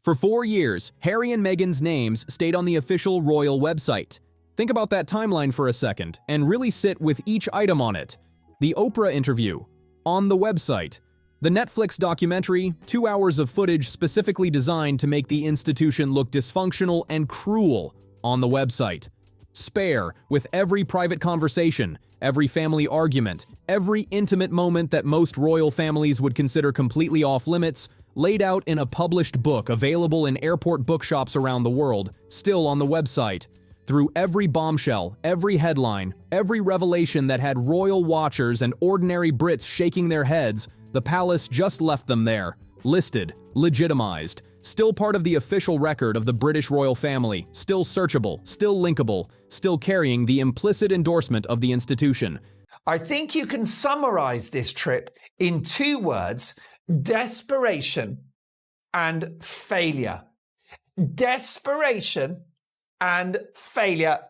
For 4 years, Harry and Meghan's names stayed on the official royal website. Think about that timeline for a second and really sit with each item on it. The Oprah interview, on the website. The Netflix documentary, 2 hours of footage specifically designed to make the institution look dysfunctional and cruel, on the website. Spare, with every private conversation, every family argument, every intimate moment that most royal families would consider completely off-limits, laid out in a published book available in airport bookshops around the world, still on the website. Through every bombshell, every headline, every revelation that had royal watchers and ordinary Brits shaking their heads, the palace just left them there, listed, legitimized, still part of the official record of the British royal family, still searchable, still linkable, still carrying the implicit endorsement of the institution. I think you can summarize this trip in 2 words: desperation and failure. Desperation and failure.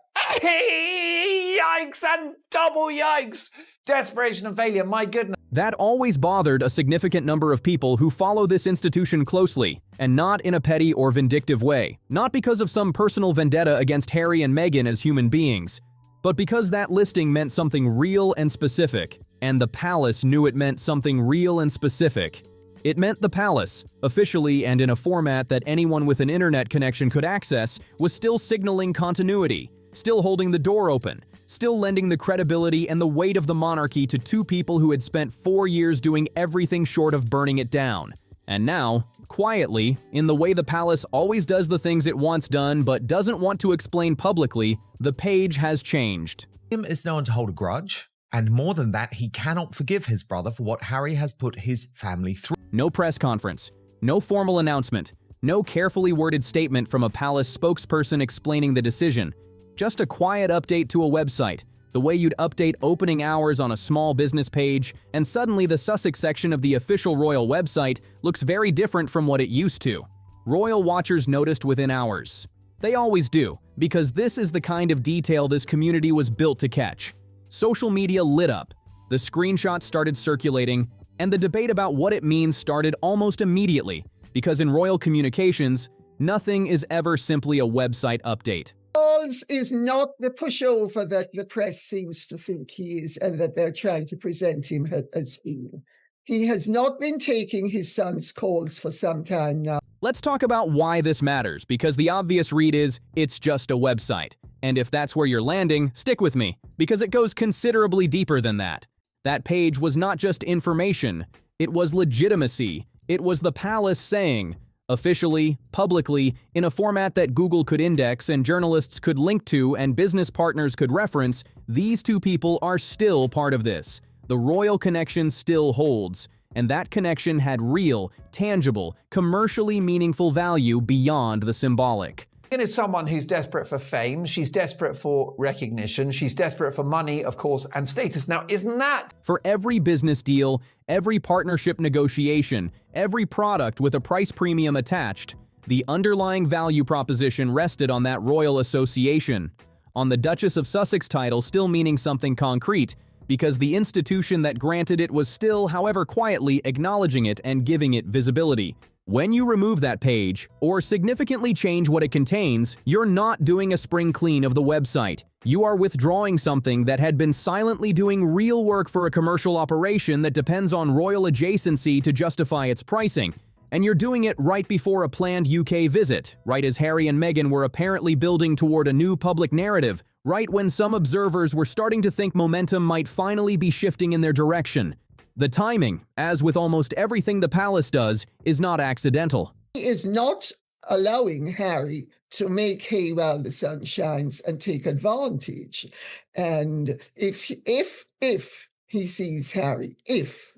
Yikes and double yikes! Desperation and failure, my goodness. That always bothered a significant number of people who follow this institution closely, and not in a petty or vindictive way. Not because of some personal vendetta against Harry and Meghan as human beings, but because that listing meant something real and specific, and the palace knew it meant something real and specific. It meant the palace, officially and in a format that anyone with an internet connection could access, was still signaling continuity, still holding the door open, still lending the credibility and the weight of the monarchy to 2 people who had spent 4 years doing everything short of burning it down. And now, quietly, in the way the palace always does the things it wants done but doesn't want to explain publicly, the page has changed. Him is known to hold a grudge, and more than that, he cannot forgive his brother for what Harry has put his family through. No press conference, no formal announcement, no carefully worded statement from a palace spokesperson explaining the decision. Just a quiet update to a website, the way you'd update opening hours on a small business page, and suddenly the Sussex section of the official royal website looks very different from what it used to. Royal watchers noticed within hours. They always do, because this is the kind of detail this community was built to catch. Social media lit up, the screenshots started circulating, and the debate about what it means started almost immediately, because in royal communications, nothing is ever simply a website update. Charles is not the pushover that the press seems to think he is and that they're trying to present him as being. He has not been taking his son's calls for some time now. Let's talk about why this matters, because the obvious read is, it's just a website. And if that's where you're landing, stick with me, because it goes considerably deeper than that. That page was not just information, it was legitimacy. It was the palace saying, officially, publicly, in a format that Google could index and journalists could link to and business partners could reference, these 2 people are still part of this. The royal connection still holds, and that connection had real, tangible, commercially meaningful value beyond the symbolic. Meghan is someone who's desperate for fame, she's desperate for recognition, she's desperate for money, of course, and status. Now, isn't that? For every business deal, every partnership negotiation, every product with a price premium attached, the underlying value proposition rested on that royal association, on the Duchess of Sussex title still meaning something concrete, because the institution that granted it was still, however quietly, acknowledging it and giving it visibility. When you remove that page, or significantly change what it contains, you're not doing a spring clean of the website. You are withdrawing something that had been silently doing real work for a commercial operation that depends on royal adjacency to justify its pricing. And you're doing it right before a planned UK visit, right as Harry and Meghan were apparently building toward a new public narrative, right when some observers were starting to think momentum might finally be shifting in their direction. The timing, as with almost everything the palace does, is not accidental. He is not allowing Harry to make hay while the sun shines and take advantage. And if he sees Harry, and if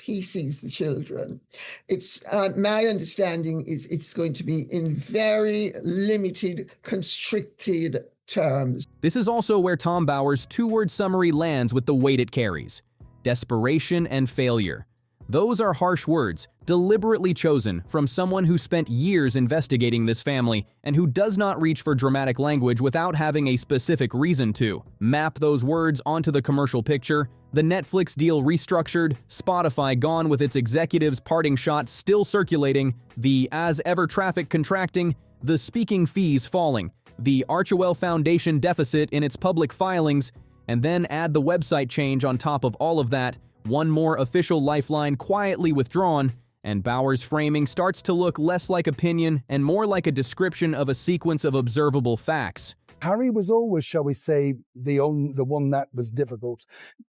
he sees the children, it's my understanding is it's going to be in very limited, constricted terms. This is also where Tom Bower's 2-word summary lands with the weight it carries. Desperation and failure. Those are harsh words, deliberately chosen from someone who spent years investigating this family and who does not reach for dramatic language without having a specific reason to. Map those words onto the commercial picture, The Netflix deal restructured, Spotify gone with its executives parting shots still circulating, the as-ever traffic contracting, the speaking fees falling, the Archewell Foundation deficit in its public filings, and then add the website change on top of all of that, one more official lifeline quietly withdrawn, and Bauer's framing starts to look less like opinion and more like a description of a sequence of observable facts. Harry was always, shall we say, the one that was difficult,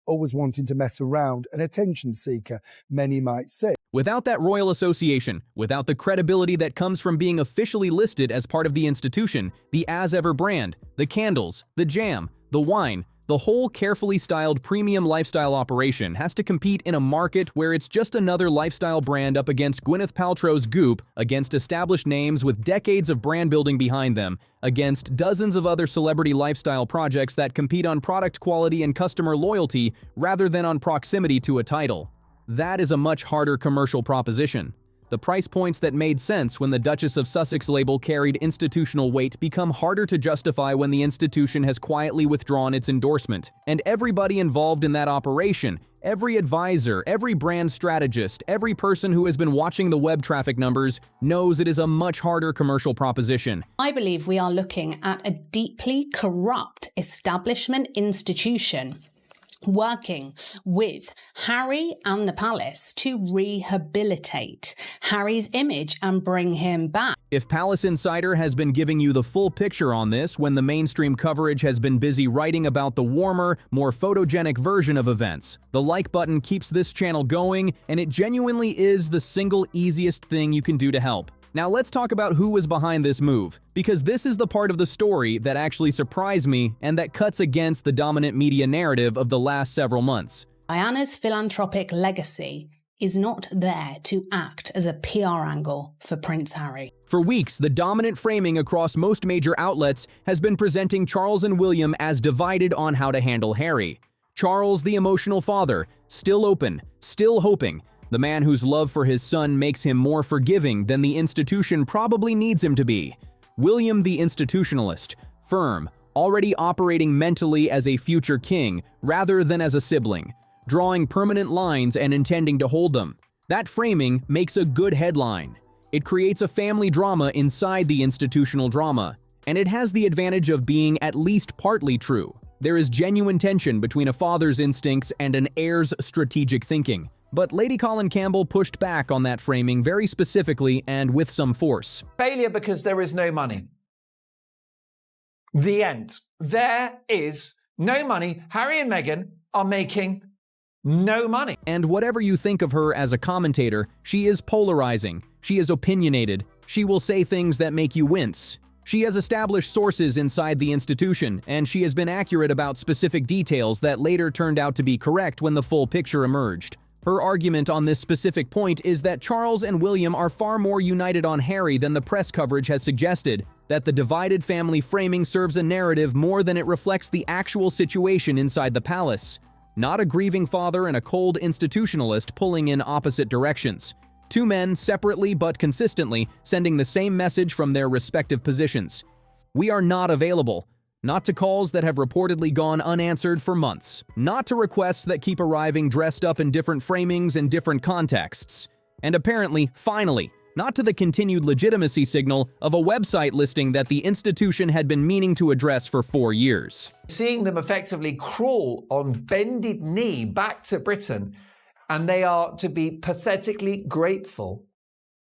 always wanting to mess around, an attention seeker, many might say. Without that royal association, without the credibility that comes from being officially listed as part of the institution, the as-ever brand, the candles, the jam, the wine, the whole carefully styled premium lifestyle operation has to compete in a market where it's just another lifestyle brand up against Gwyneth Paltrow's Goop, against established names with decades of brand building behind them, against dozens of other celebrity lifestyle projects that compete on product quality and customer loyalty rather than on proximity to a title. That is a much harder commercial proposition. The price points that made sense when the Duchess of Sussex label carried institutional weight become harder to justify when the institution has quietly withdrawn its endorsement. And everybody involved in that operation, every advisor, every brand strategist, every person who has been watching the web traffic numbers knows it is a much harder commercial proposition. I believe we are looking at a deeply corrupt establishment institution working with Harry and the palace to rehabilitate Harry's image and bring him back. If Palace Insider has been giving you the full picture on this when the mainstream coverage has been busy writing about the warmer, more photogenic version of events, the like button keeps this channel going, and it genuinely is the single easiest thing you can do to help. Now let's talk about who was behind this move, because this is the part of the story that actually surprised me and that cuts against the dominant media narrative of the last several months. Diana's philanthropic legacy is not there to act as a PR angle for Prince Harry. For weeks, the dominant framing across most major outlets has been presenting Charles and William as divided on how to handle Harry. Charles, the emotional father, still open, still hoping, the man whose love for his son makes him more forgiving than the institution probably needs him to be. William, the institutionalist, firm, already operating mentally as a future king rather than as a sibling, drawing permanent lines and intending to hold them. That framing makes a good headline. It creates a family drama inside the institutional drama, and it has the advantage of being at least partly true. There is genuine tension between a father's instincts and an heir's strategic thinking. But Lady Colin Campbell pushed back on that framing very specifically and with some force. Failure because there is no money. The end. There is no money. Harry and Meghan are making no money. And whatever you think of her as a commentator, she is polarizing. She is opinionated. She will say things that make you wince. She has established sources inside the institution, and she has been accurate about specific details that later turned out to be correct when the full picture emerged. Her argument on this specific point is that Charles and William are far more united on Harry than the press coverage has suggested, that the divided family framing serves a narrative more than it reflects the actual situation inside the palace. Not a grieving father and a cold institutionalist pulling in opposite directions. Two men separately but consistently sending the same message from their respective positions. We are not available. Not to calls that have reportedly gone unanswered for months. Not to requests that keep arriving dressed up in different framings and different contexts. And apparently, finally, not to the continued legitimacy signal of a website listing that the institution had been meaning to address for 4 years. Seeing them effectively crawl on bended knee back to Britain, and they are to be pathetically grateful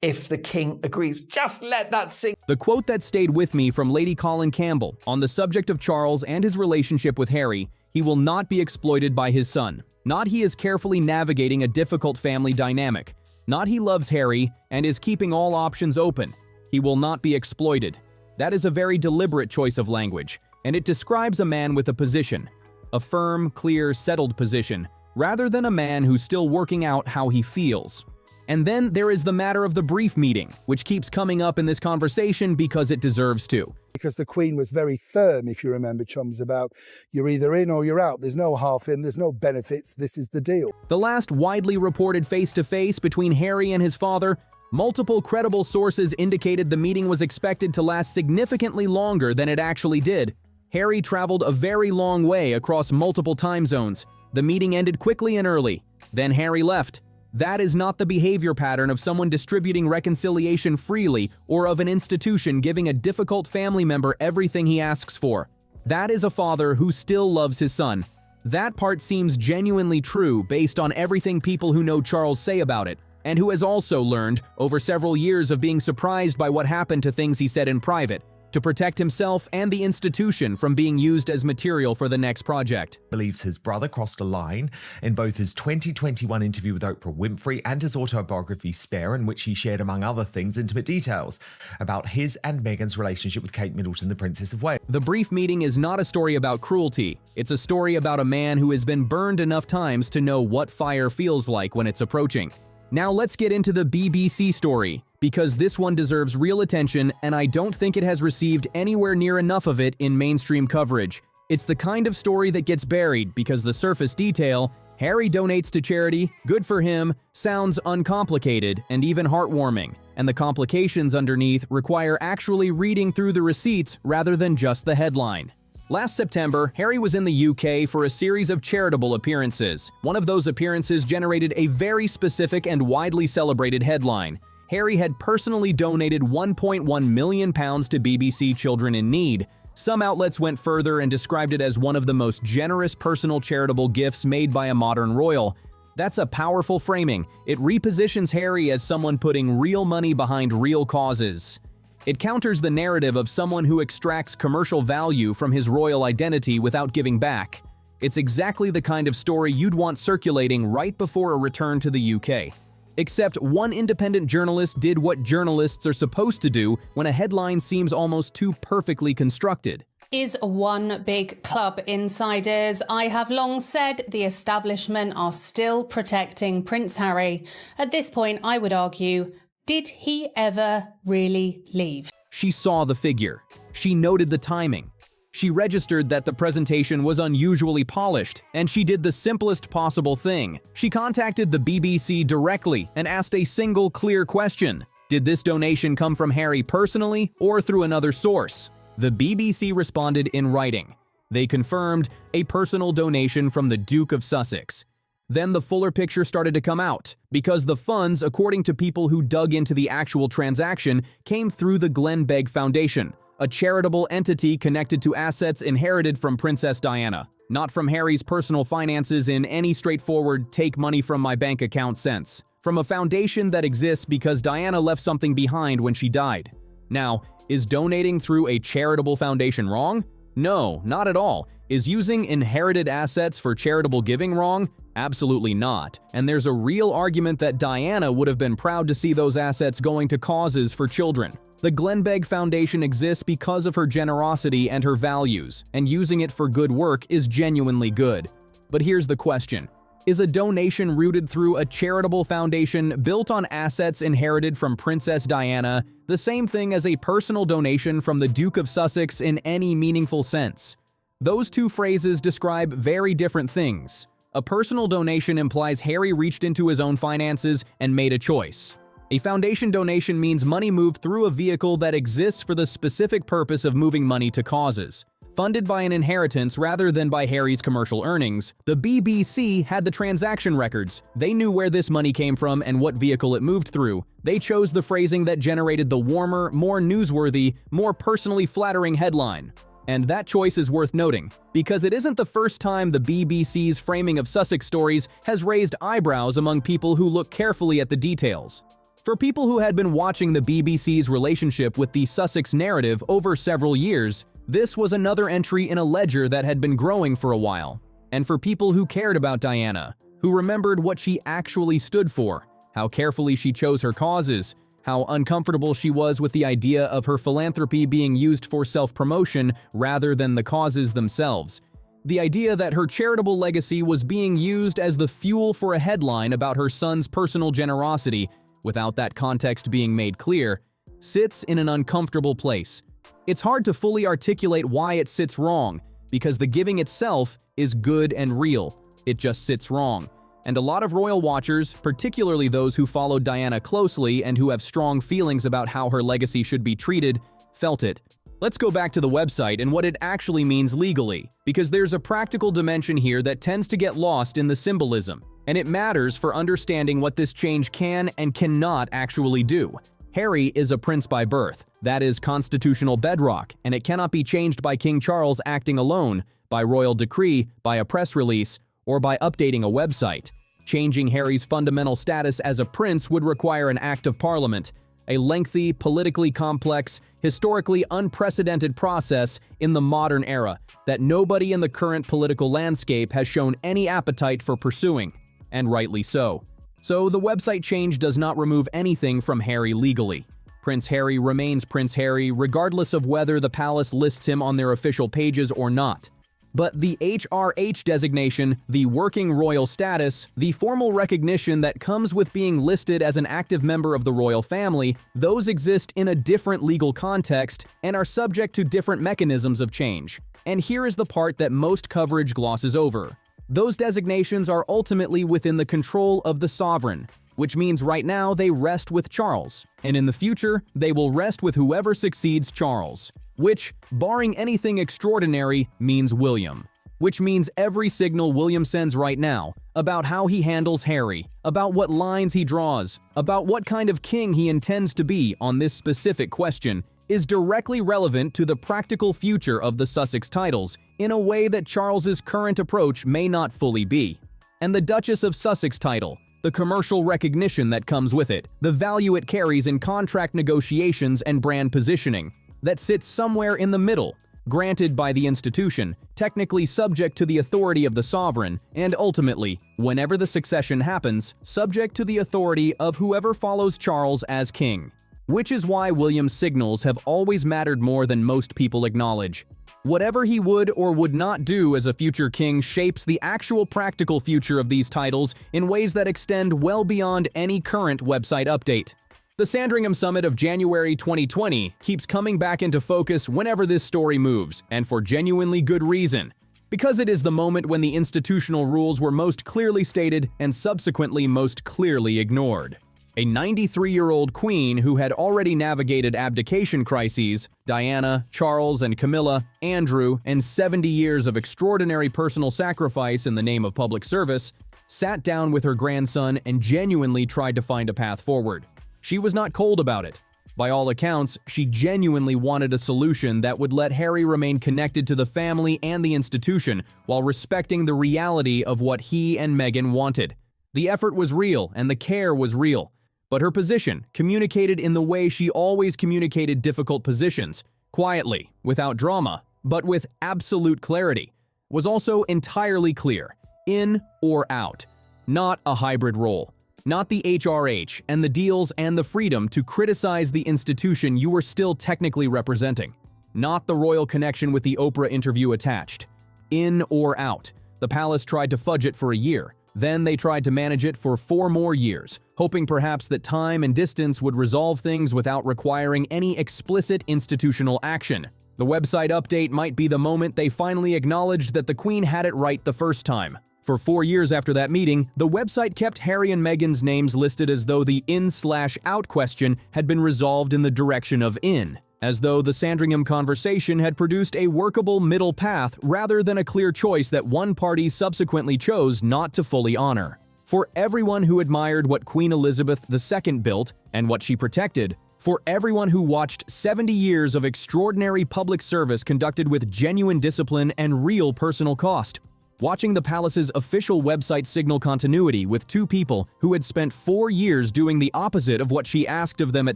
if the king agrees. Just let that sink. The quote that stayed with me from Lady Colin Campbell on the subject of Charles and his relationship with Harry: he will not be exploited by his son. Not he is carefully navigating a difficult family dynamic. Not he loves Harry and is keeping all options open. He will not be exploited. That is a very deliberate choice of language, and it describes a man with a position. A firm, clear, settled position, rather than a man who's still working out how he feels. And then there is the matter of the brief meeting, which keeps coming up in this conversation because it deserves to. Because the Queen was very firm, if you remember, chums, about you're either in or you're out. There's no half in, there's no benefits, this is the deal. The last widely reported face-to-face between Harry and his father, multiple credible sources indicated the meeting was expected to last significantly longer than it actually did. Harry traveled a very long way across multiple time zones. The meeting ended quickly and early. Then Harry left. That is not the behavior pattern of someone distributing reconciliation freely or of an institution giving a difficult family member everything he asks for. That is a father who still loves his son. That part seems genuinely true based on everything people who know Charles say about it, and who has also learned, over several years of being surprised by what happened to things he said in private, to protect himself and the institution from being used as material for the next project. Believes his brother crossed a line in both his 2021 interview with Oprah Winfrey and his autobiography Spare, in which he shared, among other things, intimate details about his and Meghan's relationship with Kate Middleton, the Princess of Wales. The brief meeting is not a story about cruelty. It's a story about a man who has been burned enough times to know what fire feels like when it's approaching. Now let's get into the BBC story, because this one deserves real attention and I don't think it has received anywhere near enough of it in mainstream coverage. It's the kind of story that gets buried because the surface detail, Harry donates to charity, good for him, sounds uncomplicated and even heartwarming, and the complications underneath require actually reading through the receipts rather than just the headline. Last September, Harry was in the UK for a series of charitable appearances. One of those appearances generated a very specific and widely celebrated headline. Harry had personally donated £1.1 million to BBC Children in Need. Some outlets went further and described it as one of the most generous personal charitable gifts made by a modern royal. That's a powerful framing. It repositions Harry as someone putting real money behind real causes. It counters the narrative of someone who extracts commercial value from his royal identity without giving back. It's exactly the kind of story you'd want circulating right before a return to the UK. Except one independent journalist did what journalists are supposed to do when a headline seems almost too perfectly constructed. Is one big club insiders. I have long said the establishment are still protecting Prince Harry. At this point, I would argue, did he ever really leave? She saw the figure. She noted the timing. She registered that the presentation was unusually polished, and she did the simplest possible thing. She contacted the BBC directly and asked a single clear question. Did this donation come from Harry personally or through another source? The BBC responded in writing. They confirmed a personal donation from the Duke of Sussex. Then the fuller picture started to come out, because the funds, according to people who dug into the actual transaction, came through the Glenn Begg Foundation, a charitable entity connected to assets inherited from Princess Diana, not from Harry's personal finances in any straightforward take money from my bank account sense, from a foundation that exists because Diana left something behind when she died. Now, is donating through a charitable foundation wrong? No, not at all. Is using inherited assets for charitable giving wrong? Absolutely not. And there's a real argument that Diana would have been proud to see those assets going to causes for children. The Glenn Begg Foundation exists because of her generosity and her values, and using it for good work is genuinely good. But here's the question. Is a donation rooted through a charitable foundation built on assets inherited from Princess Diana the same thing as a personal donation from the Duke of Sussex in any meaningful sense? Those two phrases describe very different things. A personal donation implies Harry reached into his own finances and made a choice. A foundation donation means money moved through a vehicle that exists for the specific purpose of moving money to causes. Funded by an inheritance rather than by Harry's commercial earnings, the BBC had the transaction records. They knew where this money came from and what vehicle it moved through. They chose the phrasing that generated the warmer, more newsworthy, more personally flattering headline. And that choice is worth noting, because it isn't the first time the BBC's framing of Sussex stories has raised eyebrows among people who look carefully at the details. For people who had been watching the BBC's relationship with the Sussex narrative over several years, this was another entry in a ledger that had been growing for a while. And for people who cared about Diana, who remembered what she actually stood for, how carefully she chose her causes, how uncomfortable she was with the idea of her philanthropy being used for self-promotion rather than the causes themselves. The idea that her charitable legacy was being used as the fuel for a headline about her son's personal generosity, without that context being made clear, sits in an uncomfortable place. It's hard to fully articulate why it sits wrong, because the giving itself is good and real. It just sits wrong. And a lot of royal watchers, particularly those who followed Diana closely and who have strong feelings about how her legacy should be treated, felt it. Let's go back to the website and what it actually means legally, because there's a practical dimension here that tends to get lost in the symbolism, and it matters for understanding what this change can and cannot actually do. Harry is a prince by birth. That is constitutional bedrock, and it cannot be changed by King Charles acting alone, by royal decree, by a press release, or by updating a website. Changing Harry's fundamental status as a prince would require an act of parliament, a lengthy, politically complex, historically unprecedented process in the modern era that nobody in the current political landscape has shown any appetite for pursuing, and rightly so. So the website change does not remove anything from Harry legally. Prince Harry remains Prince Harry regardless of whether the palace lists him on their official pages or not. But the HRH designation, the working royal status, the formal recognition that comes with being listed as an active member of the royal family, those exist in a different legal context and are subject to different mechanisms of change. And here is the part that most coverage glosses over. Those designations are ultimately within the control of the sovereign, which means right now they rest with Charles, and in the future they will rest with whoever succeeds Charles. Which, barring anything extraordinary, means William. Which means every signal William sends right now, about how he handles Harry, about what lines he draws, about what kind of king he intends to be on this specific question, is directly relevant to the practical future of the Sussex titles in a way that Charles's current approach may not fully be. And the Duchess of Sussex title, the commercial recognition that comes with it, the value it carries in contract negotiations and brand positioning, that sits somewhere in the middle, granted by the institution, technically subject to the authority of the sovereign, and ultimately, whenever the succession happens, subject to the authority of whoever follows Charles as king. Which is why William's signals have always mattered more than most people acknowledge. Whatever he would or would not do as a future king shapes the actual practical future of these titles in ways that extend well beyond any current website update. The Sandringham Summit of January 2020 keeps coming back into focus whenever this story moves, and for genuinely good reason. Because it is the moment when the institutional rules were most clearly stated and subsequently most clearly ignored. A 93-year-old queen who had already navigated abdication crises, Diana, Charles and Camilla, Andrew, and 70 years of extraordinary personal sacrifice in the name of public service, sat down with her grandson and genuinely tried to find a path forward. She was not cold about it. By all accounts, she genuinely wanted a solution that would let Harry remain connected to the family and the institution while respecting the reality of what he and Meghan wanted. The effort was real and the care was real. But her position, communicated in the way she always communicated difficult positions, quietly, without drama, but with absolute clarity, was also entirely clear, in or out, not a hybrid role. Not the HRH and the deals and the freedom to criticize the institution you were still technically representing. Not the royal connection with the Oprah interview attached. In or out. The palace tried to fudge it for a year. Then they tried to manage it for 4 more years, hoping perhaps that time and distance would resolve things without requiring any explicit institutional action. The website update might be the moment they finally acknowledged that the Queen had it right the first time. For 4 years after that meeting, the website kept Harry and Meghan's names listed as though the in/out question had been resolved in the direction of in, as though the Sandringham conversation had produced a workable middle path rather than a clear choice that one party subsequently chose not to fully honor. For everyone who admired what Queen Elizabeth II built and what she protected, for everyone who watched 70 years of extraordinary public service conducted with genuine discipline and real personal cost, watching the palace's official website signal continuity with 2 people who had spent 4 years doing the opposite of what she asked of them at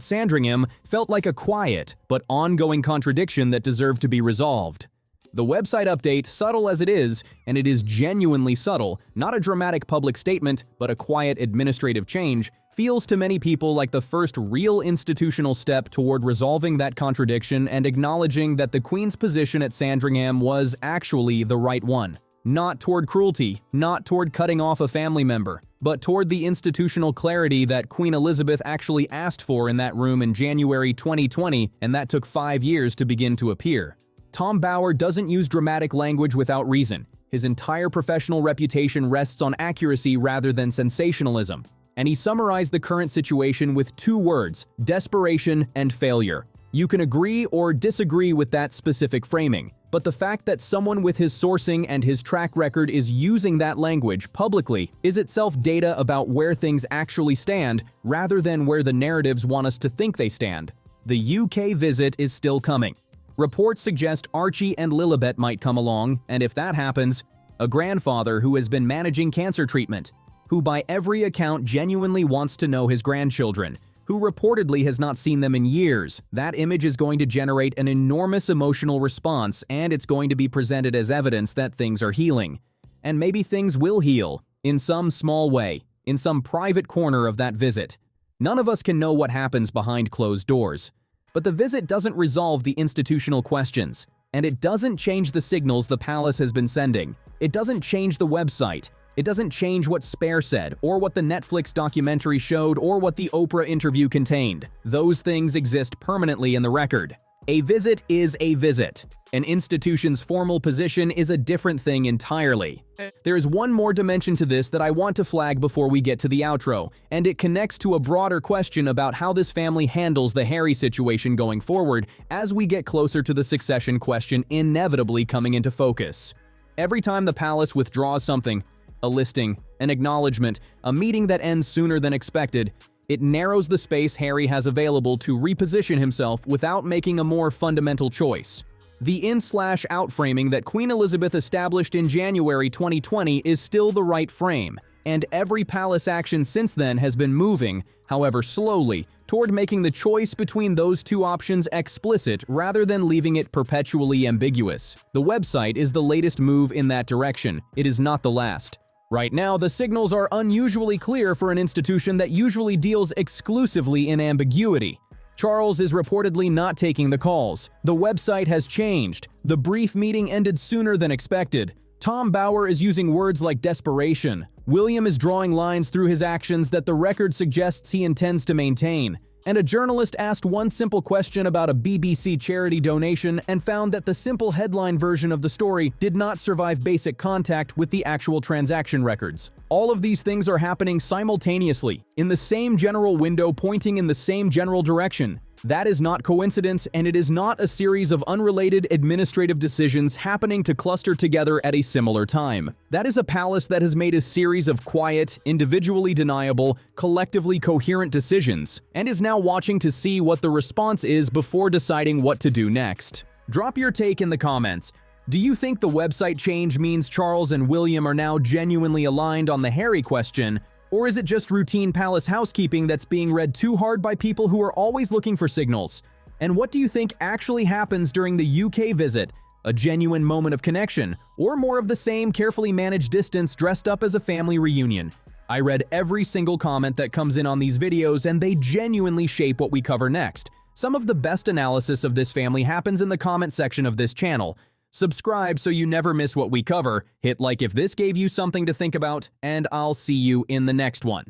Sandringham felt like a quiet but ongoing contradiction that deserved to be resolved. The website update, subtle as it is, and it is genuinely subtle, not a dramatic public statement, but a quiet administrative change, feels to many people like the first real institutional step toward resolving that contradiction and acknowledging that the Queen's position at Sandringham was actually the right one. Not toward cruelty, not toward cutting off a family member, but toward the institutional clarity that Queen Elizabeth actually asked for in that room in January 2020, and that took 5 years to begin to appear. Tom Bower doesn't use dramatic language without reason. His entire professional reputation rests on accuracy rather than sensationalism. And he summarized the current situation with 2 words: desperation and failure. You can agree or disagree with that specific framing, but the fact that someone with his sourcing and his track record is using that language publicly is itself data about where things actually stand rather than where the narratives want us to think they stand. The UK visit is still coming. Reports suggest Archie and Lilibet might come along, and if that happens, a grandfather who has been managing cancer treatment, who by every account genuinely wants to know his grandchildren, who reportedly has not seen them in years. That image is going to generate an enormous emotional response, and it's going to be presented as evidence that things are healing. And maybe things will heal, in some small way, in some private corner of that visit. None of us can know what happens behind closed doors. But the visit doesn't resolve the institutional questions, and it doesn't change the signals the palace has been sending. It doesn't change the website. It doesn't change what Spare said, or what the Netflix documentary showed, or what the Oprah interview contained. Those things exist permanently in the record. A visit is a visit. An institution's formal position is a different thing entirely. There is one more dimension to this that I want to flag before we get to the outro, and it connects to a broader question about how this family handles the Harry situation going forward as we get closer to the succession question inevitably coming into focus. Every time the palace withdraws something, a listing, an acknowledgement, a meeting that ends sooner than expected, it narrows the space Harry has available to reposition himself without making a more fundamental choice. The in/out framing that Queen Elizabeth established in January 2020 is still the right frame, and every palace action since then has been moving, however slowly, toward making the choice between those two options explicit rather than leaving it perpetually ambiguous. The website is the latest move in that direction. It is not the last. Right now, the signals are unusually clear for an institution that usually deals exclusively in ambiguity. Charles is reportedly not taking the calls. The website has changed. The brief meeting ended sooner than expected. Tom Bower is using words like desperation. William is drawing lines through his actions that the record suggests he intends to maintain. And a journalist asked one simple question about a BBC charity donation and found that the simple headline version of the story did not survive basic contact with the actual transaction records. All of these things are happening simultaneously, in the same general window pointing in the same general direction. That is not coincidence, and it is not a series of unrelated administrative decisions happening to cluster together at a similar time. That is a palace that has made a series of quiet, individually deniable, collectively coherent decisions, and is now watching to see what the response is before deciding what to do next. Drop your take in the comments. Do you think the website change means Charles and William are now genuinely aligned on the Harry question? Or is it just routine palace housekeeping that's being read too hard by people who are always looking for signals? And what do you think actually happens during the UK visit? A genuine moment of connection, or more of the same carefully managed distance dressed up as a family reunion? I read every single comment that comes in on these videos, and they genuinely shape what we cover next. Some of the best analysis of this family happens in the comment section of this channel. Subscribe so you never miss what we cover, hit like if this gave you something to think about, and I'll see you in the next one.